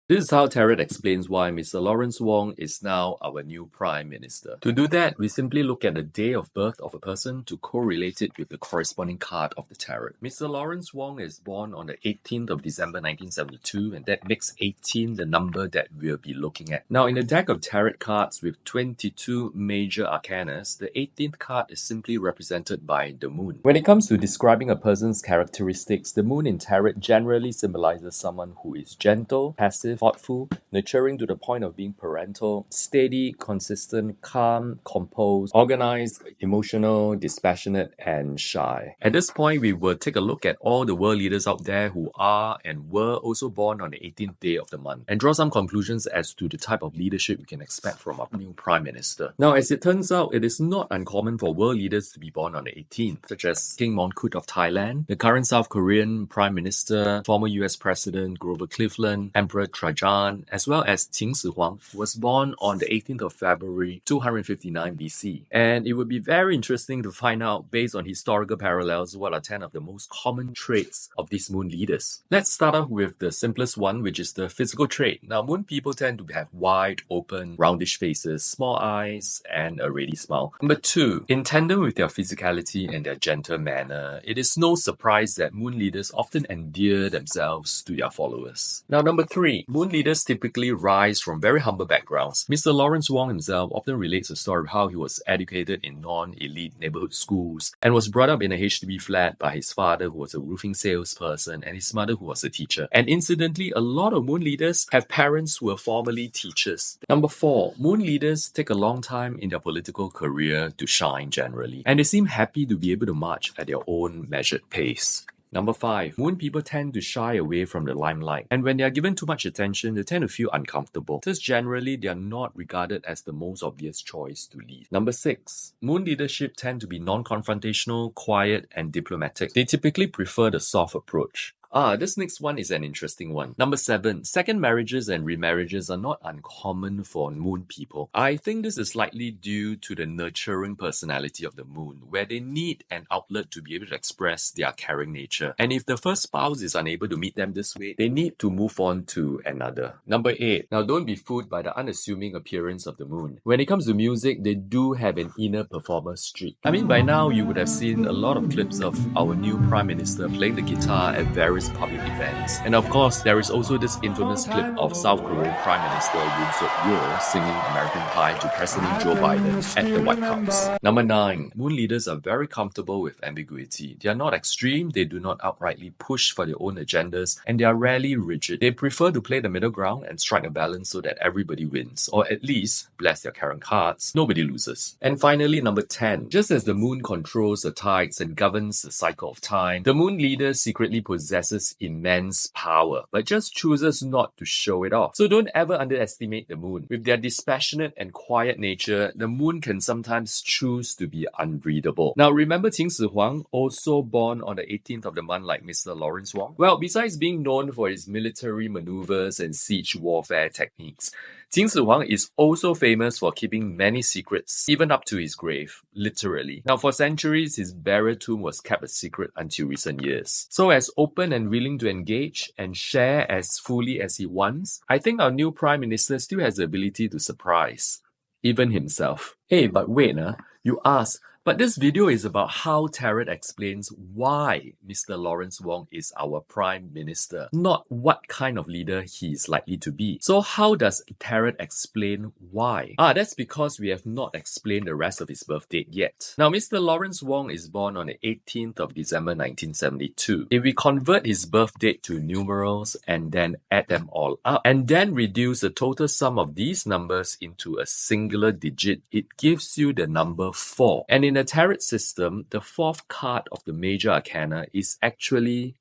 This is how Tarot explains why Mr. Lawrence Wong is now our new Prime Minister. To do that, we simply look at the day of birth of a person to correlate it with the corresponding card of the tarot. Mr. Lawrence Wong is born on the 18th of December 1972, and that makes 18 the number that we'll be looking at. Now, in a deck of tarot cards with 22 major arcanas, the 18th card is simply represented by the moon. When it comes to describing a person's characteristics, the moon in tarot generally symbolizes someone who is gentle, passive, thoughtful, nurturing to the point of being parental, steady, consistent, calm, composed, organized, emotional, dispassionate, and shy. At this point, we will take a look at all the world leaders out there who are and were also born on the 18th day of the month and draw some conclusions as to the type of leadership we can expect from our new Prime Minister. Now, as it turns out, it is not uncommon for world leaders to be born on the 18th, such as King Mongkut of Thailand, the current South Korean Prime Minister, former US President Grover Cleveland, Emperor Trajan, as well as Qin Shi Huang, who was born on the 18th of February 259 BC. And it would be very interesting to find out, based on historical parallels, what are 10 of the most common traits of these moon leaders. Let's start off with the simplest one, which is the physical trait. Now, moon people tend to have wide, open, roundish faces, small eyes, and a ready smile. Number 2, in tandem with their physicality and their gentle manner, it is no surprise that moon leaders often endear themselves to their followers. Now, number 3, moon leaders typically rise from very humble backgrounds. Mr. Lawrence Wong himself often relates a story of how he was educated in non-elite neighborhood schools and was brought up in a HDB flat by his father, who was a roofing salesperson, and his mother, who was a teacher. And incidentally, a lot of moon leaders have parents who were formerly teachers. Number 4, moon leaders take a long time in their political career to shine generally, and they seem happy to be able to march at their own measured pace. Number 5, moon people tend to shy away from the limelight, and when they are given too much attention, they tend to feel uncomfortable. Thus, generally, they are not regarded as the most obvious choice to lead. Number 6, moon leadership tend to be non-confrontational, quiet, and diplomatic. They typically prefer the soft approach. This next one is an interesting one. Number 7, second marriages and remarriages are not uncommon for moon people. I think this is likely due to the nurturing personality of the moon, where they need an outlet to be able to express their caring nature. And if the first spouse is unable to meet them this way, they need to move on to another. Number 8, now don't be fooled by the unassuming appearance of the moon. When it comes to music, they do have an inner performer streak. I mean, by now you would have seen a lot of clips of our new Prime Minister playing the guitar at various public events. And of course, there is also this infamous clip of South Korean Prime Minister Yoon Suk-yeol singing American Pie to President Joe Biden at the White House. Number 9, moon leaders are very comfortable with ambiguity. They are not extreme, they do not outrightly push for their own agendas, and they are rarely rigid. They prefer to play the middle ground and strike a balance so that everybody wins, or at least, bless their current cards, nobody loses. And finally, number 10, just as the moon controls the tides and governs the cycle of time, the moon leader secretly possesses immense power, but just chooses not to show it off. So don't ever underestimate the moon. With their dispassionate and quiet nature, the moon can sometimes choose to be unreadable. Now, remember Qin Shi Huang, also born on the 18th of the month like Mr. Lawrence Wong? Well, besides being known for his military maneuvers and siege warfare techniques, Qin Shi Huang is also famous for keeping many secrets, even up to his grave, literally. Now, for centuries, his burial tomb was kept a secret until recent years. So as open and willing to engage and share as fully as he wants, I think our new Prime Minister still has the ability to surprise, even himself. Hey, but wait, you ask, but this video is about how Tarot explains why Mr. Lawrence Wong is our Prime Minister, not what kind of leader he is likely to be. So how does Tarot explain why? That's because we have not explained the rest of his birth date yet. Now, Mr. Lawrence Wong is born on the 18th of December 1972. If we convert his birth date to numerals and then add them all up, and then reduce the total sum of these numbers into a singular digit, it gives you the number 4. And in the Tarot system, the 4th card of the major arcana is actually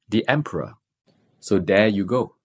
the Emperor. So there you go.